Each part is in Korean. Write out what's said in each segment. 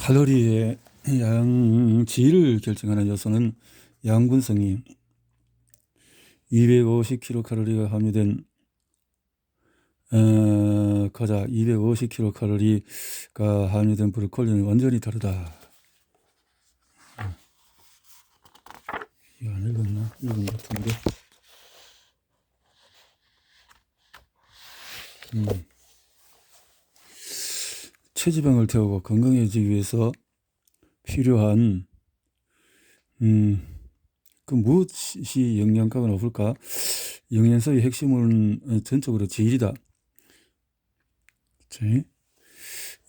칼로리의 양질을 결정하는 요소는 양분성이 250kcal가 함유된 과자 250kcal가 함유된 브로콜리는 완전히 다르다. 이거 안 읽었나? 읽은 것 같은데. 체지방을 태우고 건강해지기 위해서 필요한 그 무엇이 영양가가 높을까? 영양소의 핵심은 전적으로 질이다.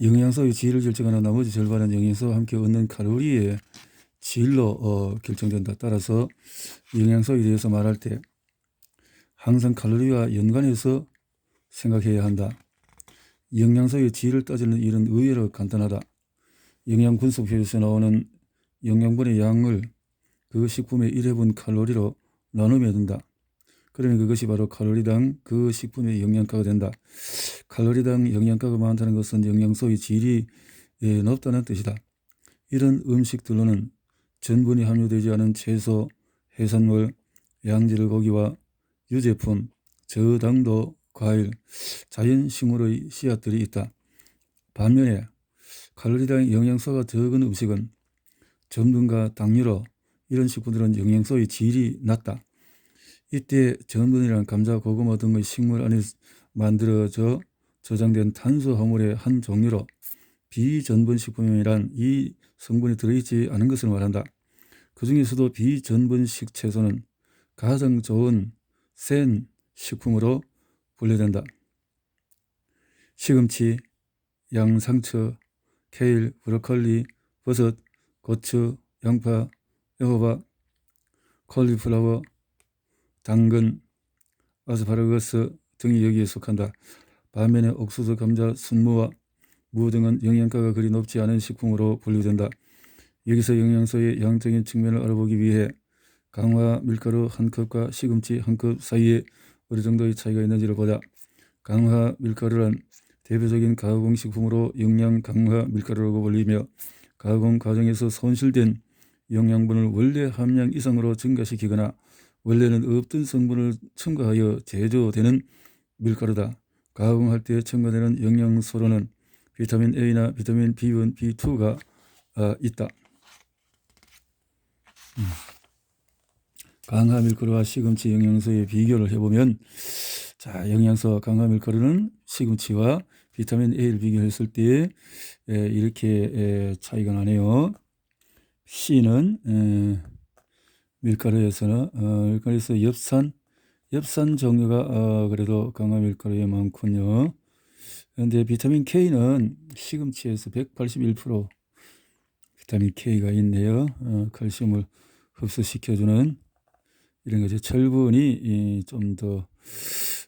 영양소의 질을 결정하는 나머지 절반은 영양소와 함께 얻는 칼로리의 질로 결정된다. 따라서 영양소에 대해서 말할 때 항상 칼로리와 연관해서 생각해야 한다. 영양소의 질을 따지는 일은 의외로 간단하다. 영양분석표에서 나오는 영양분의 양을 그 식품의 1회분 칼로리로 나누면 된다. 그러면 그것이 바로 칼로리당 그 식품의 영양가가 된다. 칼로리당 영양가가 많다는 것은 영양소의 질이 높다는 뜻이다. 이런 음식들로는 전분이 함유되지 않은 채소, 해산물, 양질 고기와 유제품, 저당도 과일, 자연식물의 씨앗들이 있다. 반면에 칼로리당 영양소가 적은 음식은 전분과 당류로 이런 식품들은 영양소의 질이 낮다. 이때 전분이란 감자, 고구마 등의 식물 안에 만들어져 저장된 탄수화물의 한 종류로 비전분식품이란 이 성분이 들어있지 않은 것을 말한다. 그 중에서도 비전분식 채소는 가장 좋은 센 식품으로 분류된다. 시금치, 양상추, 케일, 브로콜리, 버섯, 고추, 양파, 애호박, 콜리플라워, 당근, 아스파라거스 등이 여기에 속한다. 반면에 옥수수, 감자, 순무와 무 등은 영양가가 그리 높지 않은 식품으로 분류된다. 여기서 영양소의 양적인 측면을 알아보기 위해 강화 밀가루 한 컵과 시금치 한 컵 사이에 어느 정도의 차이가 있는지를 보자. 강화 밀가루란 대표적인 가공식품으로 영양 강화 밀가루라고 불리며 가공 과정에서 손실된 영양분을 원래 함량 이상으로 증가시키거나 원래는 없던 성분을 첨가하여 제조되는 밀가루다. 가공할 때 첨가되는 영양소로는 비타민 A나 비타민 B1, B2가 있다. 강화 밀가루와 시금치 영양소의 비교를 해보면 자, 영양소 강화 밀가루는 시금치와 비타민 A를 비교했을 때 이렇게 차이가 나네요. C는 밀가루에서 엽산 종류가 그래도 강화 밀가루에 많군요. 그런데 비타민 K는 시금치에서 181% 비타민 K가 있네요. 칼슘을 흡수시켜주는 이런 거죠. 철분이 좀 더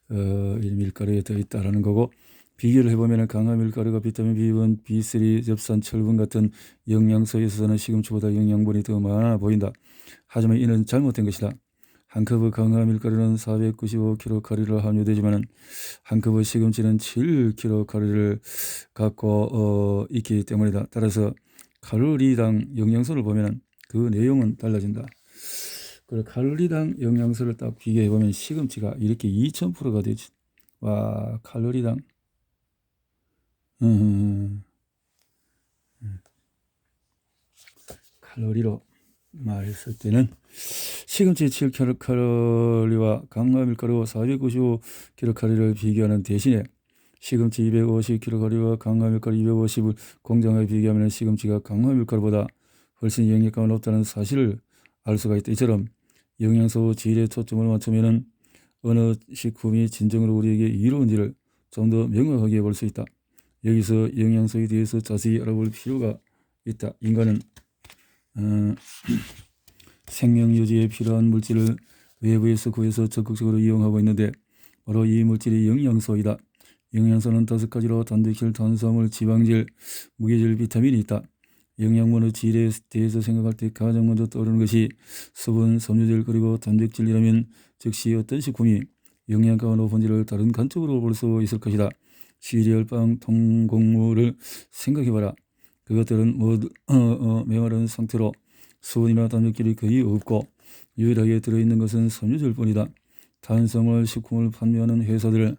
밀가루에 더 있다라는 거고, 비교를 해보면 강화 밀가루가 비타민 B1, B3, 엽산, 철분 같은 영양소에 있어서는 시금치보다 영양분이 더 많아 보인다. 하지만 이는 잘못된 것이다. 한 컵의 강화 밀가루는 495kcal를 함유되지만 한 컵의 시금치는 7kcal를 갖고 있기 때문이다. 따라서 칼로리당 영양소를 보면 그 내용은 달라진다. 그리고 칼로리당 영양소를 딱 비교해보면 시금치가 이렇게 2000%가 되지. 와, 칼로리당 칼로리로 말했을 때는 시금치 7kcal와 강화 밀가루 495kcal를 비교하는 대신에 시금치 250kcal와 강화 밀가루 250을 공정하게 비교하면 시금치가 강화 밀가루보다 훨씬 영양가가 높다는 사실을 알 수가 있다. 이처럼 영양소 질에 초점을 맞추면 어느 식품이 진정으로 우리에게 이로운지를 좀 더 명확하게 볼 수 있다. 여기서 영양소에 대해서 자세히 알아볼 필요가 있다. 인간은 생명 유지에 필요한 물질을 외부에서 구해서 적극적으로 이용하고 있는데 바로 이 물질이 영양소이다. 영양소는 5가지로 단백질, 탄수화물, 지방질, 무게질, 비타민이 있다. 영양분의 질에 대해서 생각할 때 가장 먼저 떠오르는 것이 수분, 섬유질 그리고 단백질이라면 즉시 어떤 식품이 영양가가 높은지를 다른 관점으로 볼 수 있을 것이다. 시리얼, 빵, 통곡물을 생각해봐라. 그것들은 모두 메마른 상태로 수분이나 단백질이 거의 없고 유일하게 들어있는 것은 섬유질 뿐이다. 탄수화물 식품을 판매하는 회사들은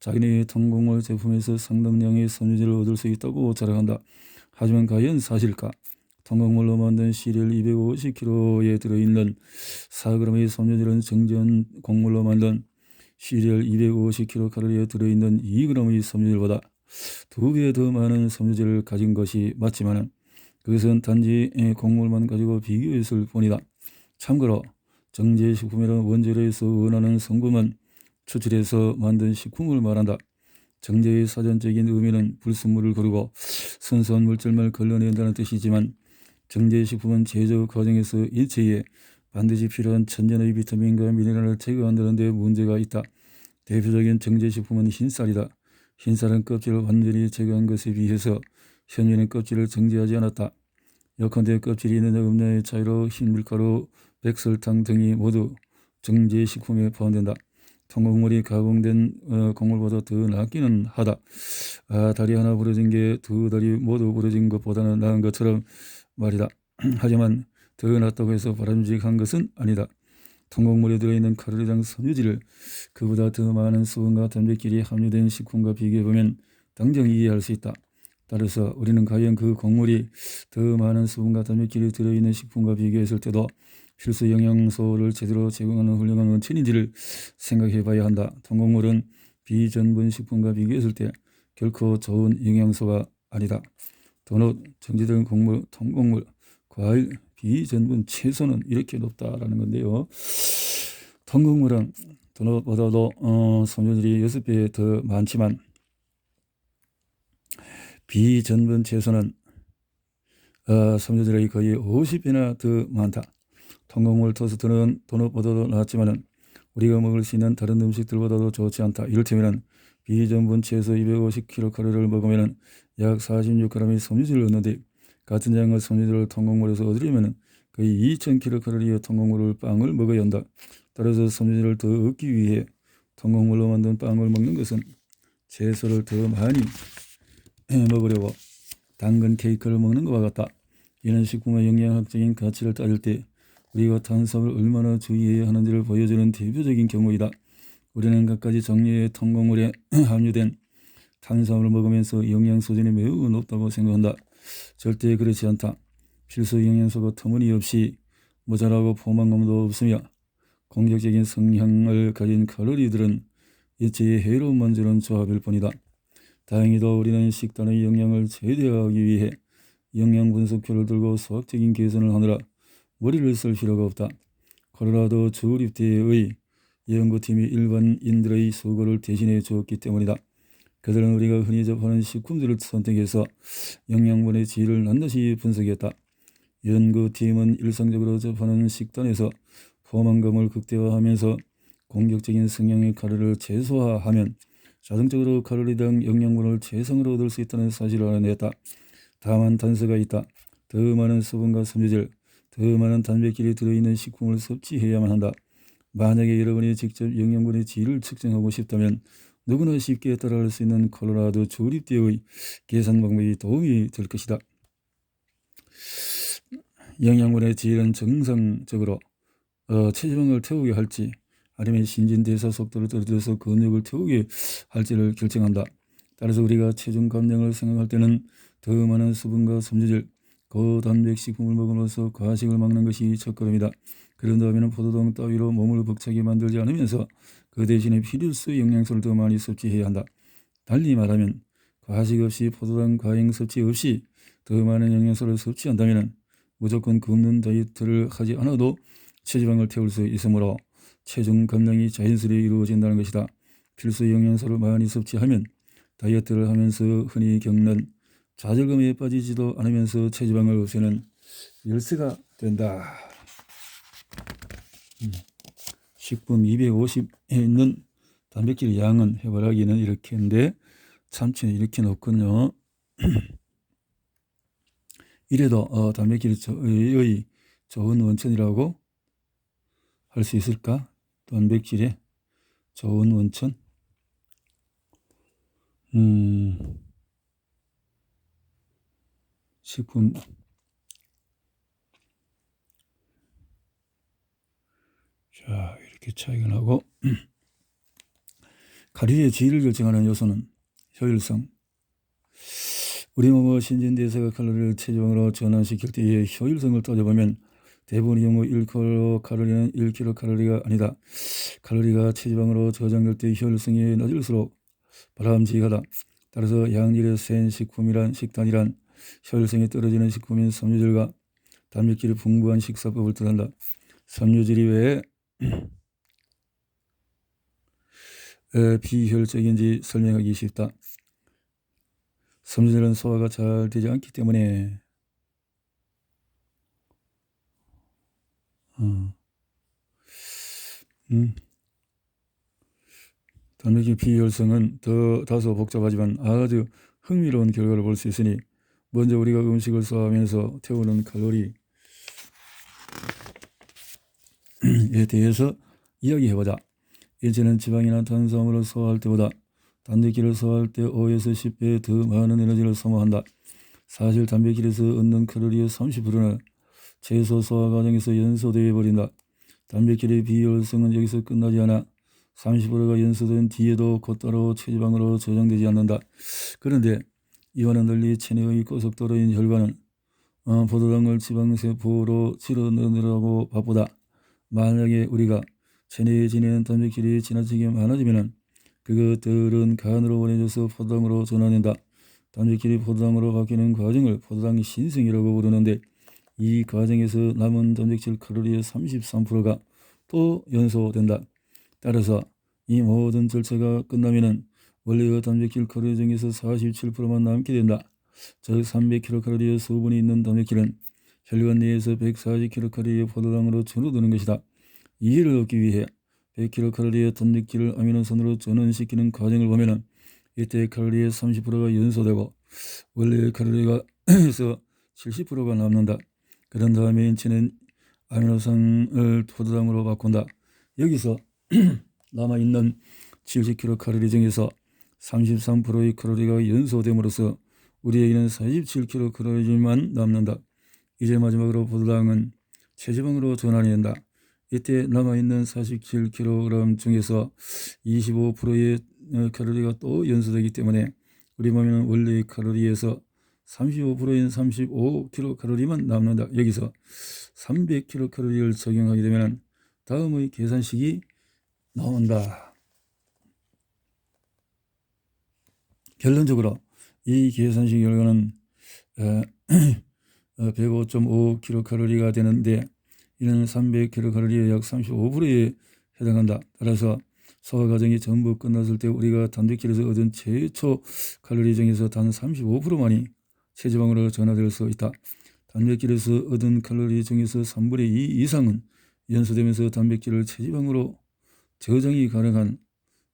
자기네 통곡물 제품에서 상당량의 섬유질을 얻을 수 있다고 자랑한다. 하지만 과연 사실일까? 통곡물로 만든 시리얼 250kg에 들어있는 4g의 섬유질은 정제한 곡물로 만든 시리얼 250kcal에 들어있는 2g의 섬유질보다 2배 더 많은 섬유질을 가진 것이 맞지만 그것은 단지 곡물만 가지고 비교했을 뿐이다. 참고로 정제식품이라는 원재료에서 원하는 성분만 추출해서 만든 식품을 말한다. 정제의 사전적인 의미는 불순물을 고르고 순수한 물질만 걸러낸다는 뜻이지만 정제식품은 제조 과정에서 일체에 반드시 필요한 천연의 비타민과 미네랄을 제거한다는 데 문제가 있다. 대표적인 정제식품은 흰쌀이다. 흰쌀은 껍질을 완전히 제거한 것에 비해서 현미는 껍질을 정제하지 않았다. 예컨대 껍질이 있느냐 없느냐의 차이로 흰 밀가루, 백설탕 등이 모두 정제식품에 포함된다. 통곡물이 가공된 곡물보다 더 낫기는 하다. 다리 하나 부러진 게 두 다리 모두 부러진 것보다는 나은 것처럼 말이다. 하지만 더 낫다고 해서 바람직한 것은 아니다. 통곡물에 들어있는 칼로리당 섬유질을 그보다 더 많은 수분과 단백질이 함유된 식품과 비교해보면 당장 이해할 수 있다. 따라서 우리는 과연 그 곡물이 더 많은 수분과 단백질이 들어있는 식품과 비교했을 때도 필수 영양소를 제대로 제공하는 훌륭한 원천인지를 생각해 봐야 한다. 통곡물은 비전분 식품과 비교했을 때 결코 좋은 영양소가 아니다. 도넛, 정제된 곡물, 통곡물, 과일, 비전분, 채소는 이렇게 높다라는 건데요. 통곡물은 도넛보다도 섬유질이 6배 더 많지만 비전분 채소는 섬유질이 거의 50배나 더 많다. 통곡물 토스트는 도넛보다도 낫지만 우리가 먹을 수 있는 다른 음식들보다도 좋지 않다. 이를테면 비전분 채소 250kcal를 먹으면 약 46g의 섬유질을 얻는데 같은 양의 섬유질을 통곡물에서 얻으려면 거의 2000kcal의 통곡물을 빵을 먹어야 한다. 따라서 섬유질을 더 얻기 위해 통곡물로 만든 빵을 먹는 것은 채소를 더 많이 먹으려고 당근 케이크를 먹는 것과 같다. 이는 식품의 영양학적인 가치를 따질 때 우리가 탄수화물을 얼마나 주의해야 하는지를 보여주는 대표적인 경우이다. 우리는 갖가지 종류의 통곡물에 함유된 탄수화물을 먹으면서 영양 수준이 매우 높다고 생각한다. 절대 그렇지 않다. 필수 영양소가 터무니없이 모자라고 포만감도 없으며 공격적인 성향을 가진 칼로리들은 일체의 해로움만 주는 조합일 뿐이다. 다행히도 우리는 식단의 영양을 최대화하기 위해 영양분석표를 들고 수학적인 계산을 하느라 머리를 쓸 필요가 없다. 콜로라도 주립대의 연구팀이 일반인들의 수고를 대신해 주었기 때문이다. 그들은 우리가 흔히 접하는 식품들을 선택해서 영양분의 질을 낱낱이 분석했다. 연구팀은 일상적으로 접하는 식단에서 포만감을 극대화하면서 공격적인 성향의 칼로리를 최소화하면 자동적으로 칼로리당 영양분을 최상으로 얻을 수 있다는 사실을 알아냈다. 다만 단서가 있다. 더 많은 수분과 섬유질, 더 많은 단백질이 들어있는 식품을 섭취해야만 한다. 만약에 여러분이 직접 영양분의 질을 측정하고 싶다면 누구나 쉽게 따라할 수 있는 콜로라도 주립대의 계산 방법이 도움이 될 것이다. 영양분의 질은 정상적으로 체지방을 태우게 할지 아니면 신진대사 속도를 떨어뜨려서 근육을 태우게 할지를 결정한다. 따라서 우리가 체중 감량을 생각할 때는 더 많은 수분과 섬유질, 고단백식품을 먹음으로써 과식을 막는 것이 첫걸음이다. 그런다면 포도당 따위로 몸을 벅차게 만들지 않으면서 그 대신에 필수 영양소를 더 많이 섭취해야 한다. 달리 말하면 과식 없이 포도당 과잉 섭취 없이 더 많은 영양소를 섭취한다면 무조건 굶는 다이어트를 하지 않아도 체지방을 태울 수 있으므로 체중 감량이 자연스레 이루어진다는 것이다. 필수 영양소를 많이 섭취하면 다이어트를 하면서 흔히 겪는 좌절감에 빠지지도 않으면서 체지방을 없애는 열쇠가 된다. 식품 250에 있는 단백질 양은 해바라기는 이렇게인데 참치는 이렇게 높군요. 이래도 단백질의 좋은 원천이라고 할 수 있을까? 단백질의 좋은 원천? 식품 자 이렇게 차이가 나고 칼로리의 질을 결정하는 요소는 효율성. 우리 몸의 신진대사가 칼로리를 체지방으로 전환시킬 때의 효율성을 따져보면 대부분의 경우 1kcal는 1kcal가 아니다. 칼로리가 체지방으로 저장될 때 효율성이 낮을수록 바람직하다. 따라서 양질의 센 식단이란 효율성이 떨어지는 식품인 섬유질과 단백질이 풍부한 식사법을 뜻한다. 섬유질이 왜 비효율적인지 설명하기 쉽다. 섬유질은 소화가 잘 되지 않기 때문에 단백질 비효율성은 더 다소 복잡하지만 아주 흥미로운 결과를 볼 수 있으니 먼저 우리가 음식을 소화하면서 태우는 칼로리에 대해서 이야기해보자. 인체는 지방이나 탄수화물을 소화할 때보다 단백질을 소화할 때 5에서 10배 더 많은 에너지를 소모한다. 사실 단백질에서 얻는 칼로리의 30%는 채소 소화 과정에서 연소되어 버린다. 단백질의 비효율성은 여기서 끝나지 않아 30%가 연소된 뒤에도 곧바로 체지방으로 저장되지 않는다. 그런데 이와는 널리 체내의 고속도로인 혈관은 포도당을 지방세포로 실어넣느라고 바쁘다. 만약에 우리가 체내에 지내는 단백질이 지나치게 많아지면 그것들은 간으로 보내져서 포도당으로 전환된다. 단백질이 포도당으로 바뀌는 과정을 포도당 신생이라고 부르는데 이 과정에서 남은 단백질 칼로리의 33%가 또 연소된다. 따라서 이 모든 절차가 끝나면 원래의 단백질 칼로리 중에서 47%만 남게 된다. 즉 300kcal의 수분이 있는 단백질은 혈관 내에서 140kcal의 포도당으로 줄어드는 것이다. 이해를 얻기 위해 100kcal의 단백질을 아미노산으로 전환시키는 과정을 보면 이때 칼로리의 30%가 연소되고 원래의 칼로리가 에서 70%가 남는다. 그런 다음에 인체는 아미노산을 포도당으로 바꾼다. 여기서 남아있는 70kcal 중에서 33%의 칼로리가 연소됨으로써 우리에게는 47kcal만 남는다. 이제 마지막으로 포도당은 체지방으로 전환이 된다. 이때 남아있는 47kg 중에서 25%의 칼로리가 또 연소되기 때문에 우리 몸에는 원래의 칼로리에서 35%인 35kcal만 남는다. 여기서 300kcal를 적용하게 되면 다음의 계산식이 나온다. 결론적으로 이 계산식 결과는 105.5kcal가 되는데 이는 300kcal의 약 35%에 해당한다. 따라서 소화 과정이 전부 끝났을 때 우리가 단백질에서 얻은 최초 칼로리 중에서 단 35%만이 체지방으로 전환될 수 있다. 단백질에서 얻은 칼로리 중에서 3분의 2 이상은 연소되면서 단백질을 체지방으로 저장이 가능한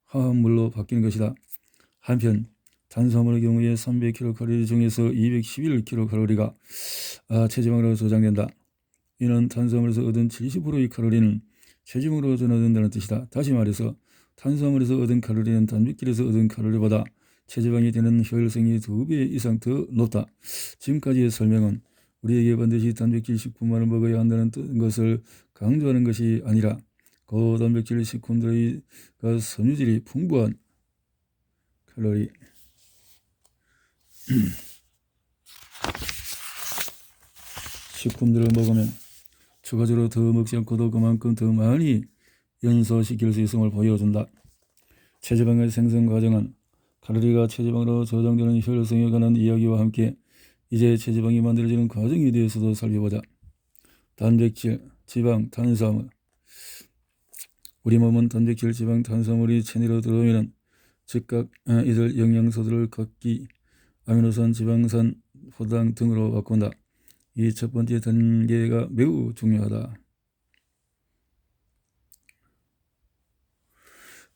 화합물로 바뀌는 것이다. 한편 탄수화물의 경우에 300kcal 중에서 211kcal가 체지방으로 저장된다. 이는 탄수화물에서 얻은 70%의 칼로리는 체지방으로 전환된다는 뜻이다. 다시 말해서 탄수화물에서 얻은 칼로리는 단백질에서 얻은 칼로리보다 체지방이 되는 효율성이 2배 이상 더 높다. 지금까지의 설명은 우리에게 반드시 단백질 식품만을 먹어야 한다는 것을 강조하는 것이 아니라 고단백질 식품들의 섬유질이 풍부한 칼로리 식품들을 먹으면 추가적으로 더 먹지 않고도 그만큼 더 많이 연소시킬 수 있음을 보여준다. 체지방의 생성 과정은 칼로리가 체지방으로 저장되는 효율성에 관한 이야기와 함께 이제 체지방이 만들어지는 과정에 대해서도 살펴보자. 단백질, 지방, 탄수화물. 우리 몸은 단백질, 지방, 탄수화물이 체내로 들어오면 즉각 이들 영양소들을 각기 아미노산, 지방산, 포도당 등으로 바꾼다. 이 첫 번째 단계가 매우 중요하다.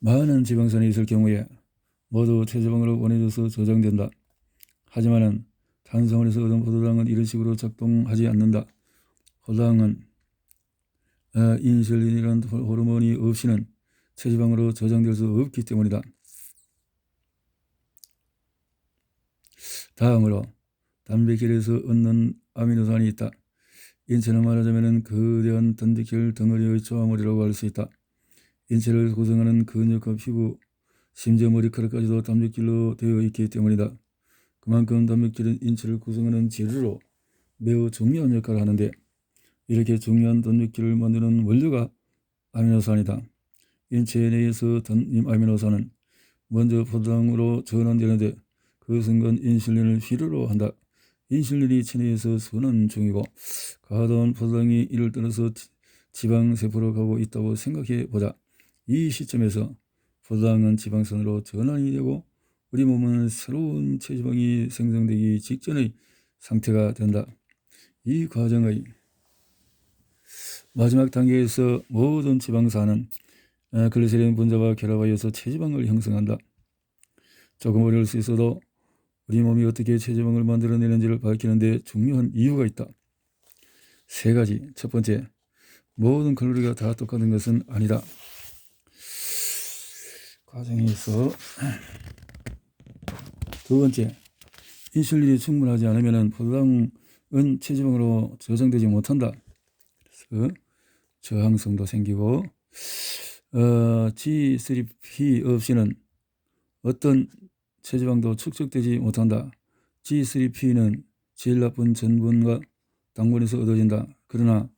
많은 지방산이 있을 경우에 모두 체지방으로 보내져서 저장된다. 하지만 탄수화물에서 얻은 포도당은 이런 식으로 작동하지 않는다. 포도당은 인슐린이라는 호르몬이 없이는 체지방으로 저장될 수 없기 때문이다. 다음으로 단백질에서 얻는 아미노산이 있다. 인체는 말하자면 거대한 단백질 덩어리의 조화물이라고 할 수 있다. 인체를 구성하는 근육과 피부, 심지어 머리카락까지도 단백질로 되어 있기 때문이다. 그만큼 단백질은 인체를 구성하는 재료로 매우 중요한 역할을 하는데, 이렇게 중요한 단백질을 만드는 원료가 아미노산이다. 인체 내에서 아미노산은 먼저 포도당으로 전환되는데, 그 순간 인슐린을 필요로 한다. 인슐린이 체내에서 선환 중이고, 과다한 포도당이 이를 따라서 지방세포로 가고 있다고 생각해 보자. 이 시점에서 포도당은 지방산으로 전환이 되고 우리 몸은 새로운 체지방이 생성되기 직전의 상태가 된다. 이 과정의 마지막 단계에서 모든 지방산은 글리세린 분자와 결합하여서 체지방을 형성한다. 조금 어려울 수 있어도 우리 몸이 어떻게 체지방을 만들어내는지를 밝히는 데 중요한 이유가 있다. 3가지. 첫 번째, 모든 칼로리가 다 똑같은 것은 아니다. 과정에 있어. 두 번째, 인슐린이 충분하지 않으면 포도당은 체지방으로 저장되지 못한다. 그래서 저항성도 생기고, G3P 없이는 어떤 체지방도 축적되지 못한다. G3P는 제일 나쁜 전분과 당분에서 얻어진다. 그러나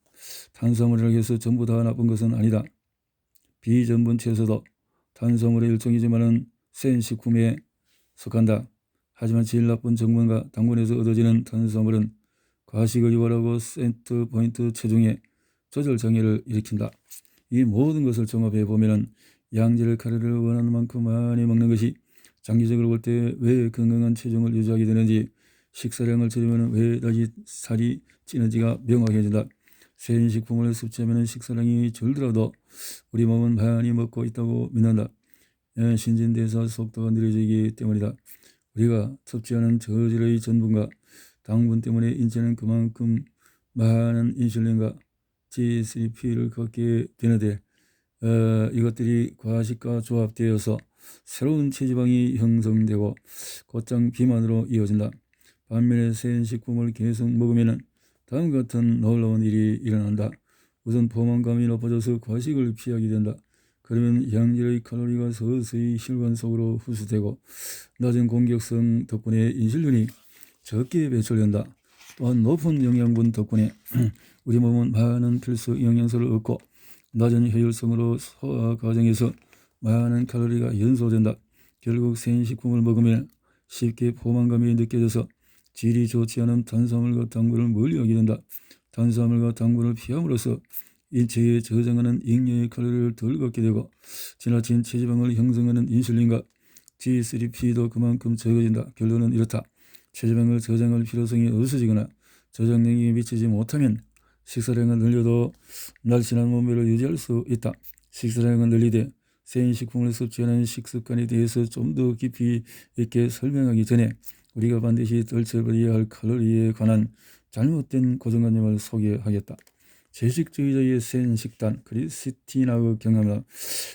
탄수화물이라고 해서 전부 다 나쁜 것은 아니다. 비전분 채소도 탄수화물의 일종이지만 센 식품에 속한다. 하지만 제일 나쁜 전분과 당분에서 얻어지는 탄수화물은 과식을 유발하고 세트 포인트 체중의 조절 장애를 일으킨다. 이 모든 것을 종합해 보면 양질 칼로리를 원하는 만큼 많이 먹는 것이 장기적으로 볼 때 왜 건강한 체중을 유지하게 되는지, 식사량을 줄이면 왜 다시 살이 찌는지가 명확해진다. 센 식품을 섭취하면 식사량이 줄더라도 우리 몸은 많이 먹고 있다고 믿는다. 신진대사 속도가 느려지기 때문이다. 우리가 섭취하는 저질의 전분과 당분 때문에 인체는 그만큼 많은 인슐린과 G3P를 갖게 되는데, 이것들이 과식과 조합되어서 새로운 체지방이 형성되고 곧장 비만으로 이어진다. 반면에 센 식품을 계속 먹으면 다음 같은 놀라운 일이 일어난다. 우선 포만감이 높아져서 과식을 피하게 된다. 그러면 양질의 칼로리가 서서히 혈관 속으로 흡수되고 낮은 공격성 덕분에 인슐린이 적게 배출된다. 또한 높은 영양분 덕분에 우리 몸은 많은 필수 영양소를 얻고 낮은 효율성으로 소화 과정에서 많은 칼로리가 연소된다. 결국 센 식품을 먹으면 쉽게 포만감이 느껴져서 질이 좋지 않은 탄수화물과 당분을 멀리하게 된다. 탄수화물과 당분을 피함으로써 인체에 저장하는 잉여의 칼로리를 덜 갖게 되고 지나친 체지방을 형성하는 인슐린과 G3P도 그만큼 적어진다. 결론은 이렇다. 체지방을 저장할 필요성이 없어지거나 저장력이 미치지 못하면 식사량을 늘려도 날씬한 몸매를 유지할 수 있다. 식사량을 늘리되 센 식품을 섭취하는 식습관에 대해서 좀 더 깊이 있게 설명하기 전에 우리가 반드시 떨쳐버려야 할 칼로리에 관한 잘못된 고정관념을 소개하겠다. 채식주의자의 센 식단, 크리스티나의 경험과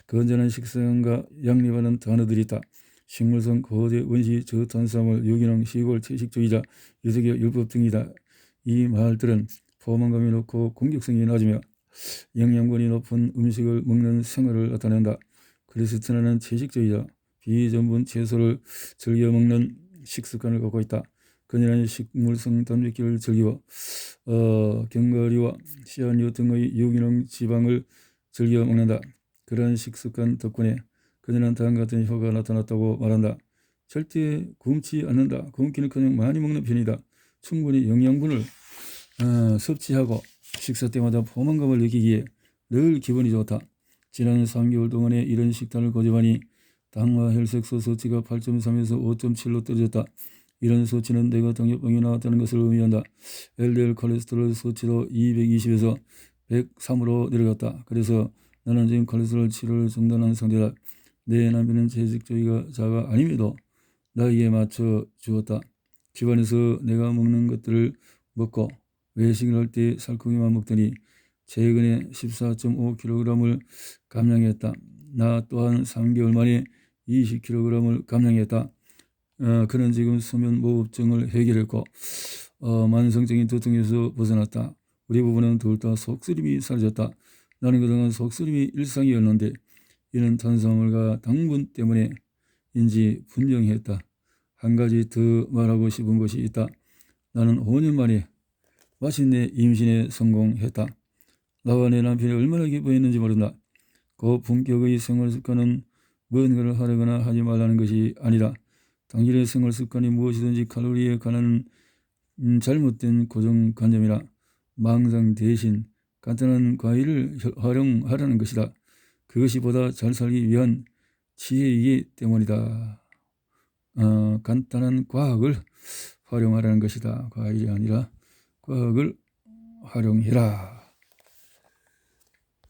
건전한 식성과 양립하는 단어들이 있다. 식물성, 거대, 원시, 저탄수화물, 유기농, 시골, 채식주의자, 유대교, 율법 등이다. 이 말들은 포만감이 높고 공격성이 낮으며 영양분이 높은 음식을 먹는 생활을 나타낸다. 크리스티나는 채식주의자, 비전분 채소를 즐겨 먹는 식습관을 갖고 있다. 그녀는 식물성 단백질을 즐기고 견과류와 씨앗류 등의 유기농 지방을 즐겨 먹는다. 그러한 식습관 덕분에 그녀는 다음 같은 효과가 나타났다고 말한다. 절대 굶지 않는다. 굶기는커녕 많이 먹는 편이다. 충분히 영양분을 섭취하고 식사 때마다 포만감을 느끼기에 늘 기분이 좋다. 지난 3개월 동안에 이런 식단을 고집하니 당과 혈색소 수치가 8.3에서 5.7로 떨어졌다. 이런 수치는 내가 당뇨병이 나왔다는 것을 의미한다. LDL 콜레스테롤 수치도 220에서 103으로 내려갔다. 그래서 나는 지금 콜레스테롤 치료를 중단한 상태다. 내 남편은 채식주의자가 아님에도 나이에 맞춰 주었다. 집안에서 내가 먹는 것들을 먹고 외식을 할 때 살코기만 먹더니 최근에 14.5kg을 감량했다. 나 또한 3개월 만에 20kg을 감량했다. 그는 지금 수면 무호흡증을 해결했고 만성적인 두통에서 벗어났다. 우리 부부는 둘 다 속쓰림이 사라졌다. 나는 그동안 속쓰림이 일상이었는데 이는 탄수화물과 당분 때문에인지 분명했다. 한 가지 더 말하고 싶은 것이 있다. 나는 5년 만에 마침내 임신에 성공했다. 나와 내 남편이 얼마나 기뻐했는지 모른다. 고품격의 생활 습관은 무언가를 하려거나 하지 말라는 것이 아니다. 당신의 생활 습관이 무엇이든지 칼로리에 관한 잘못된 고정관념이라 망상 대신 간단한 과일을 활용하라는 것이다. 그것이 보다 잘 살기 위한 지혜이기 때문이다. 간단한 과학을 활용하라는 것이다. 과일이 아니라 과학을 활용해라.